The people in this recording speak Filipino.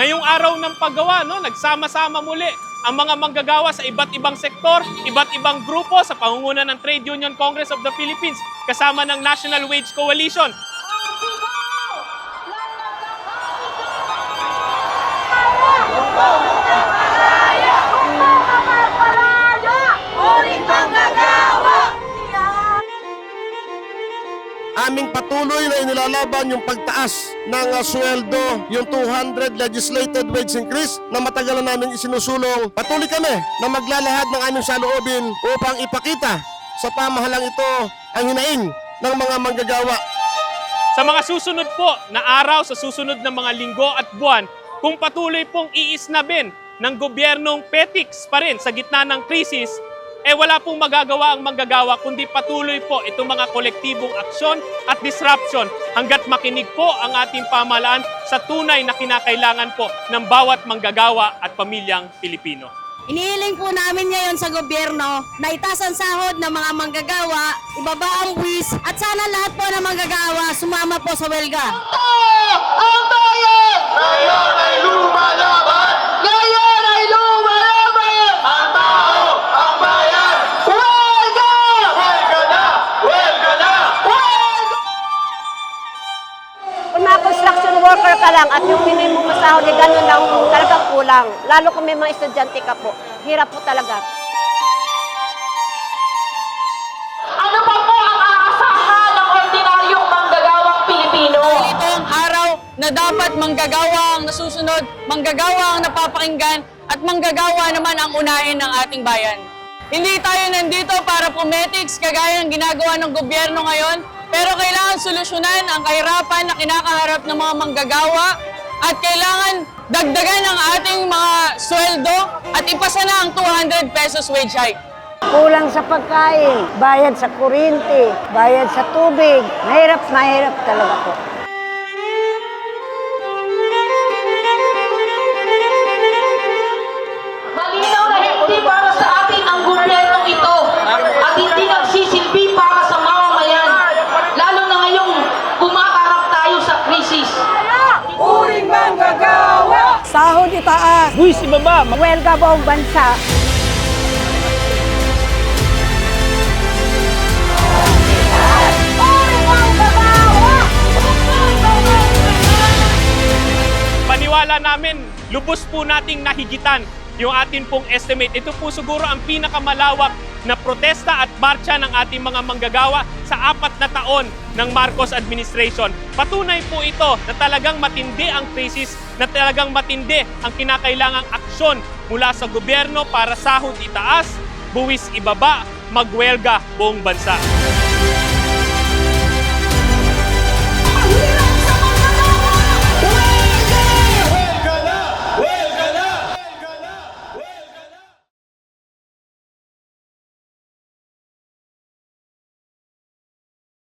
ngayong araw ng paggawa, no, nagsama-sama muli ang mga manggagawa sa iba't ibang sektor, iba't ibang grupo sa pangunguna ng Trade Union Congress of the Philippines kasama ng National Wage Coalition. Aming patuloy na inilalaban yung pagtaas ng sweldo, yung 200 legislated wage increase na matagal na namin isinusulong. Patuloy kami na maglalahad ng aming saloobin upang ipakita sa pamahalang ito ang hinaing ng mga manggagawa. Sa mga susunod po na araw, sa susunod na mga linggo at buwan, kung patuloy pong iisnabin ng gobyernong petiks pa rin sa gitna ng krisis, wala pong magagawa ang manggagawa kundi patuloy po itong mga kolektibong aksyon at disruption hanggat makinig po ang ating pamahalaan sa tunay na kinakailangan po ng bawat manggagawa at pamilyang Pilipino. Inihiling po namin ngayon sa gobyerno na itaas ang sahod ng mga manggagawa, ibaba ang buwis at sana lahat po ng manggagawa sumama po sa welga. Ang bayan! Ngayon ay lumalaban! Ngayon ay lumalaban! Ang tao! Ang bayan! Welga! Welga na! Welga na! Welga! Kung mga construction worker ka lang at yung minimum mo sahod ay gano'n lang talagang kulang. Lalo kung may mga estudyante ka po. Hirap po talaga. Ano pa po ang aasahan ng ordinaryong manggagawang Pilipino? Ito ang araw na dapat manggagawa ang nasusunod, manggagawa ang napapakinggan, at manggagawa naman ang unahin ng ating bayan. Hindi tayo nandito para pumetics kagaya ng ginagawa ng gobyerno ngayon, pero kailangan solusyonan ang kahirapan na kinakaharap ng mga manggagawa at kailangan dagdagan ang ating mga sweldo at ipasa na ang 200 pesos wage hike. Kulang sa pagkain, bayad sa kuryente, bayad sa tubig. Mahirap talaga po. Malinaw na hindi para sa atin ang gobyernong ito at hindi nagsisilbi para sa mamamayan, lalo na ngayong kumakarap tayo sa krisis. Uring manggagawa! Sahod itaas, Buwis ibaba! welga buong bansa. Paniwala namin, lubos po nating nahigitan yung atin pong estimate. Ito po siguro ang pinakamalawak na protesta at marcha ng ating mga manggagawa sa 4 na taon ng Marcos administration. Patunay po ito na talagang matindi ang krisis, na talagang matindi ang kinakailangang aksyon mula sa gobyerno para sahod itaas, buwis ibaba, magwelga buong bansa.